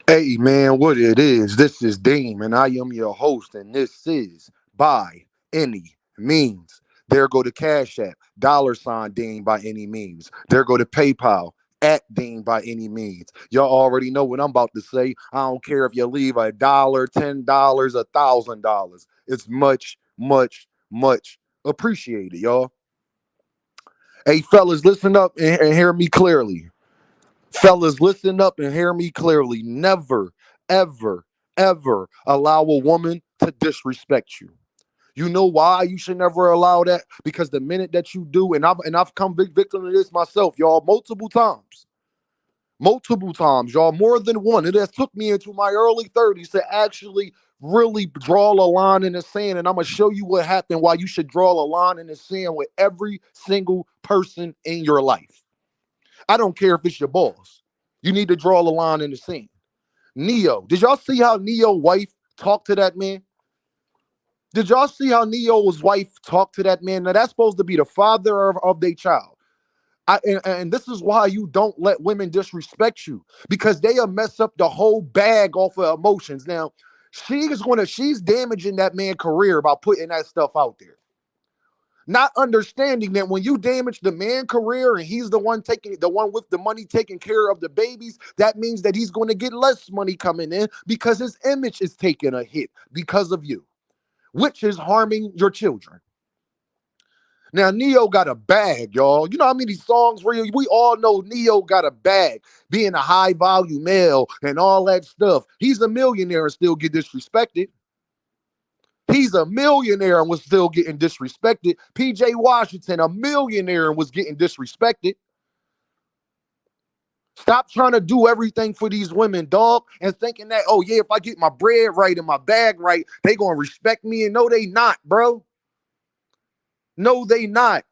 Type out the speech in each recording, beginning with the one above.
Hey man, what it is? This is Dame, and I am your host, and this is By Any Means. There go the Cash App, $ Dean by any means. There go the PayPal, at Dean by any means. Y'all already know what I'm about to say. I don't care if you leave $1, $10, $1,000. It's much, much, much appreciated, y'all. Hey fellas, listen up and hear me clearly. Fellas, listen up and hear me clearly. Never, ever, ever allow a woman to disrespect you. You know why you should never allow that? Because the minute that you do, and I've come victim to this myself, y'all, multiple times, y'all, more than one. It has took me into my early 30s to actually really draw a line in the sand, and I'm gonna show you what happened. Why you should draw a line in the sand with every single person in your life. I don't care if it's your boss. You need to draw a line in the sand. Neyo, did y'all see how Neyo's wife talked to that man? Did y'all see how Neo's wife talked to that man? Now that's supposed to be the father of their child. And this is why you don't let women disrespect you, because they'll mess up the whole bag off of emotions. Now, she's damaging that man's career by putting that stuff out there. Not understanding that when you damage the man career and he's the one with the money taking care of the babies, that means that he's going to get less money coming in because his image is taking a hit because of you, which is harming your children. Now, Neo got a bag, y'all. You know how many songs where we all know Neo got a bag, being a high value male and all that stuff. He's a millionaire and still get disrespected. He's a millionaire and was still getting disrespected. PJ Washington, a millionaire and was getting disrespected. Stop trying to do everything for these women, dog, and thinking that, oh yeah, if I get my bread right and my bag right, they gonna respect me. And no, they not, bro. No, they not.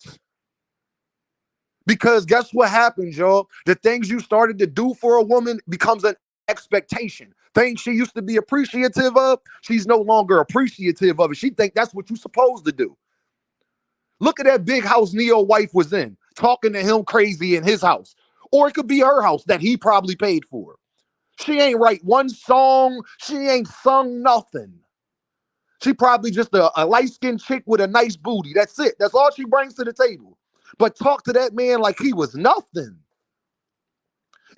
Because guess what happens, y'all? The things you started to do for a woman becomes an expectation. Things she used to be appreciative of, she's no longer appreciative of it. She think that's what you're supposed to do. Look at that big house Neo wife was in, talking to him crazy in his house. Or it could be her house that he probably paid for. She ain't write one song. She ain't sung nothing. She probably just a light-skinned chick with a nice booty. That's it. That's all she brings to the table. But talk to that man like he was nothing.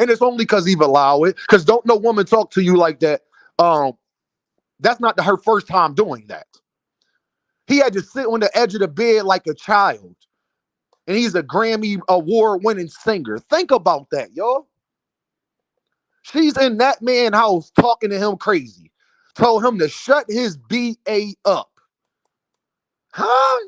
And it's only because he allow it. Because don't no woman talk to you like that. That's not her first time doing that. He had to sit on the edge of the bed like a child. And he's a Grammy award-winning singer. Think about that, y'all. She's in that man's house talking to him crazy. Told him to shut his BA up. Huh?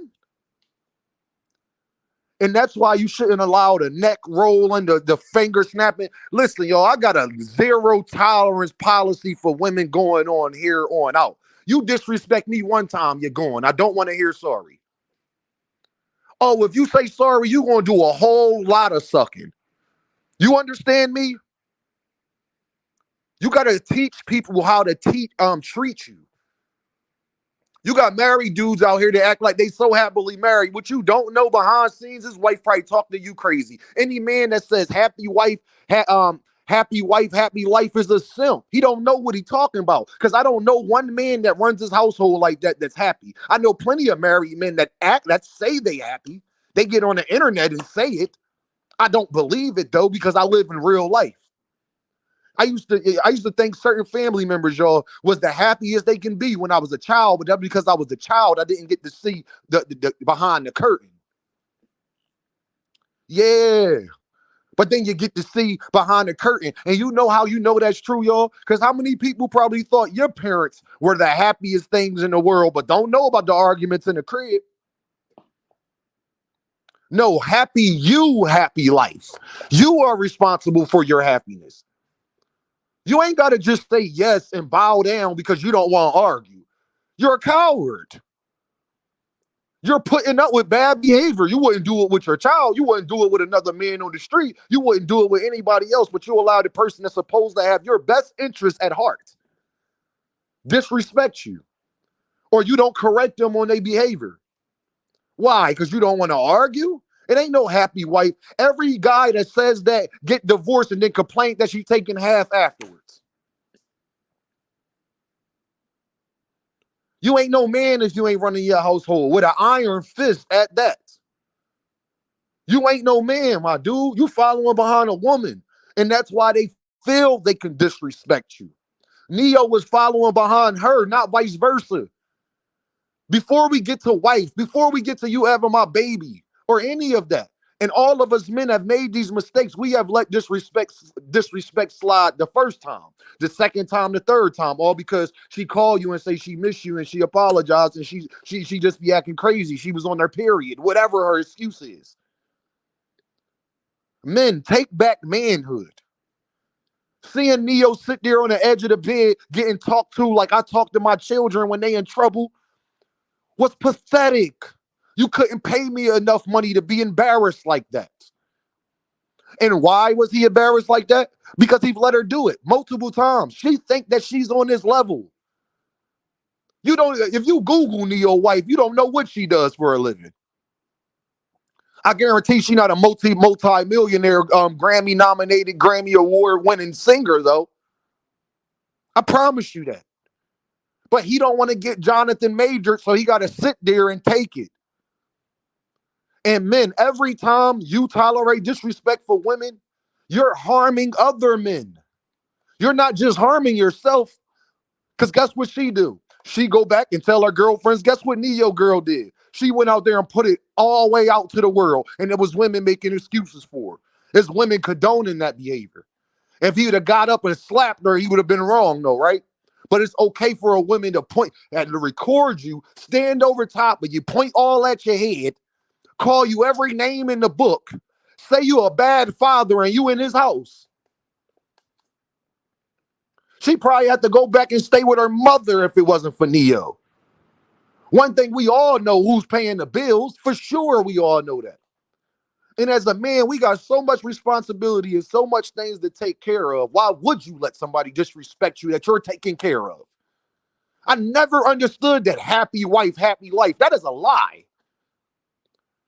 And that's why you shouldn't allow the neck rolling, the finger snapping. Listen, y'all, I got a zero tolerance policy for women going on here on out. You disrespect me one time, you're gone. I don't want to hear sorry. Oh, if you say sorry, you're going to do a whole lot of sucking. You understand me? You got to teach people how to treat you. You got married dudes out here that act like they so happily married. What you don't know behind scenes, his wife probably talking to you crazy. Any man that says happy wife, happy life is a simp. He don't know what he talking about. Because I don't know one man that runs his household like that that's happy. I know plenty of married men that say they happy. They get on the internet and say it. I don't believe it though, because I live in real life. I used to think certain family members, y'all, was the happiest they can be when I was a child, but that's because I was a child. I didn't get to see the behind the curtain. Yeah. But then you get to see behind the curtain. And you know how you know that's true, y'all? Because how many people probably thought your parents were the happiest things in the world, but don't know about the arguments in the crib? No, happy life. You are responsible for your happiness. You ain't got to just say yes and bow down because you don't want to argue. You're a coward. You're putting up with bad behavior. You wouldn't do it with your child. You wouldn't do it with another man on the street. You wouldn't do it with anybody else, but you allow the person that's supposed to have your best interest at heart disrespect you, or you don't correct them on their behavior. Why? Because you don't want to argue? It ain't no happy wife. Every guy that says that get divorced and then complain that she's taking half afterwards. You ain't no man if you ain't running your household with an iron fist at that. You ain't no man, my dude. You following behind a woman. And that's why they feel they can disrespect you. Neyo was following behind her, not vice versa. Before we get to wife, before we get to you having my baby or any of that. And all of us men have made these mistakes. We have let disrespect slide the first time, the second time, the third time, all because she called you and say she missed you and she apologized and she just be acting crazy. She was on her period, whatever her excuse is. Men, take back manhood. Seeing Neyo sit there on the edge of the bed getting talked to like I talk to my children when they in trouble was pathetic. You couldn't pay me enough money to be embarrassed like that. And why was he embarrassed like that? Because he let her do it multiple times. She think that she's on this level. You don't, if you Google Neyo wife, you don't know what she does for a living. I guarantee she's not a multi-millionaire, Grammy nominated, Grammy award winning singer though. I promise you that. But he don't want to get Jonathan Major, so he got to sit there and take it. And men, every time you tolerate disrespect for women, you're harming other men. You're not just harming yourself, because guess what she do? She go back and tell her girlfriends, guess what Neyo girl did? She went out there and put it all the way out to the world, and it was women making excuses for her. There's women condoning that behavior. If he would have got up and slapped her, he would have been wrong, though, right? But it's okay for a woman to point and to record you, stand over top of you, point all at your head, call you every name in the book, say you a bad father and you in his house. She probably had to go back and stay with her mother if it wasn't for Neyo. One thing we all know, who's paying the bills, for sure we all know that. And as a man, we got so much responsibility and so much things to take care of. Why would you let somebody disrespect you that you're taking care of? I never understood that happy wife, happy life. That is a lie.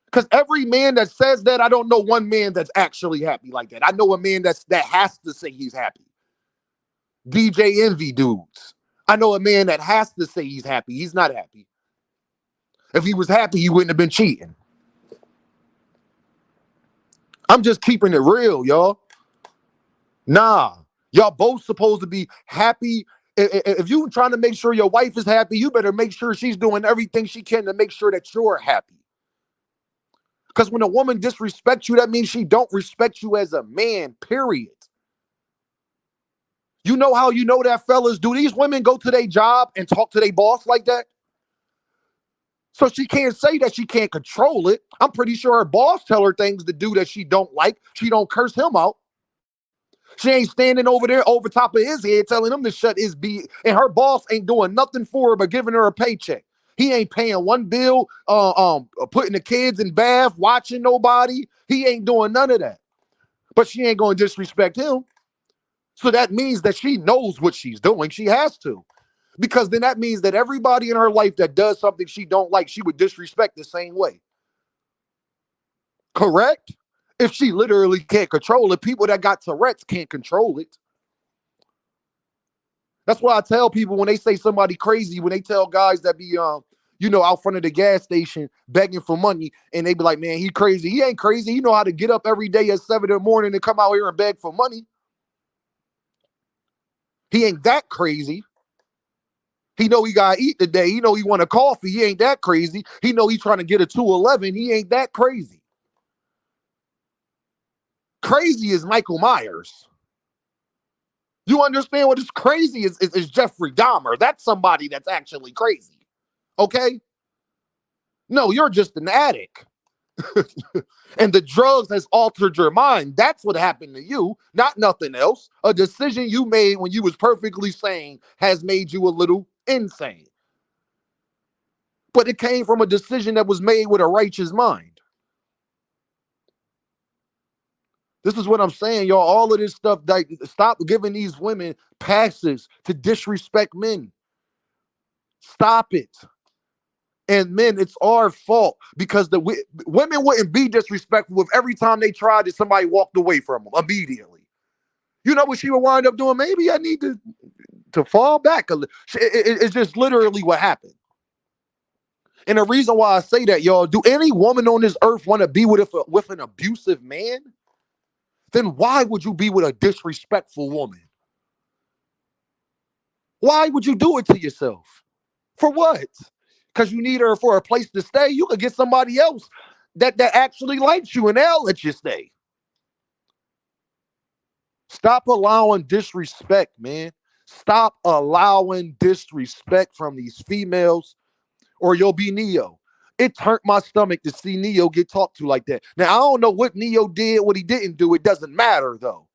Because every man that says that, I don't know one man that's actually happy like that. I know a man that has to say he's happy. DJ Envy dudes. I know a man that has to say he's happy. He's not happy. If he was happy, he wouldn't have been cheating. I'm just keeping it real, y'all. Nah, y'all both supposed to be happy. If you're trying to make sure your wife is happy, you better make sure she's doing everything she can to make sure that you're happy. Because when a woman disrespects you, that means she don't respect you as a man, period. You know how you know that, fellas? Do these women go to their job and talk to their boss like that? So she can't say that she can't control it. I'm pretty sure her boss tell her things to do that she don't like. She don't curse him out. She ain't standing over there over top of his head telling him to shut his beat. And her boss ain't doing nothing for her but giving her a paycheck. He ain't paying one bill, putting the kids in bath, watching nobody. He ain't doing none of that. But she ain't going to disrespect him. So that means that she knows what she's doing. She has to. Because then that means that everybody in her life that does something she don't like, she would disrespect the same way. Correct? If she literally can't control it, people that got Tourette's can't control it. That's why I tell people when they say somebody crazy, when they tell guys that be, out front of the gas station begging for money, and they be like, man, he crazy. He ain't crazy. He know how to get up every day at 7 in the morning and come out here and beg for money. He ain't that crazy. He know he got to eat today. He know he want a coffee. He ain't that crazy. He know he trying to get a 211. He ain't that crazy. Crazy is Michael Myers. You understand what is crazy is Jeffrey Dahmer. That's somebody that's actually crazy. Okay? No, you're just an addict. And the drugs has altered your mind. That's what happened to you, not nothing else. A decision you made when you was perfectly sane has made you a little insane. But it came from a decision that was made with a righteous mind. This is what I'm saying, y'all. All of this stuff, stop giving these women passes to disrespect men. Stop it. And men, it's our fault because the women wouldn't be disrespectful if every time they tried it, somebody walked away from them immediately. You know what she would wind up doing? Maybe I need to fall back a little. It's just literally what happened. And the reason why I say that, y'all, do any woman on this earth want to be with an abusive man? Then why would you be with a disrespectful woman? Why would you do it to yourself? For what? Because you need her for a place to stay? You could get somebody else that actually likes you and they'll let you stay. Stop allowing disrespect, man. Stop allowing disrespect from these females, or you'll be Neyo. It turned my stomach to see Neyo get talked to like that. Now, I don't know what Neyo did, what he didn't do. It doesn't matter, though,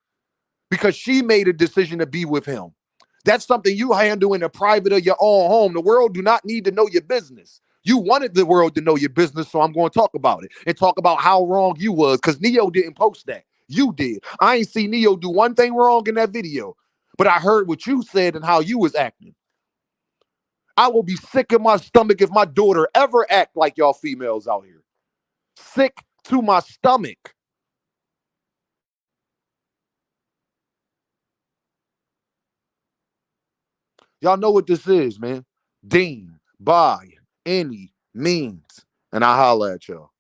because she made a decision to be with him. That's something you handle in the private of your own home. The world do not need to know your business. You wanted the world to know your business, so I'm going to talk about it and talk about how wrong you was, because Neyo didn't post that. You did. I ain't see Neyo do one thing wrong in that video, but I heard what you said and how you was acting. I will be sick in my stomach if my daughter ever act like y'all females out here. Sick to my stomach. Y'all know what this is, man. Dean, by any means. And I holla at y'all.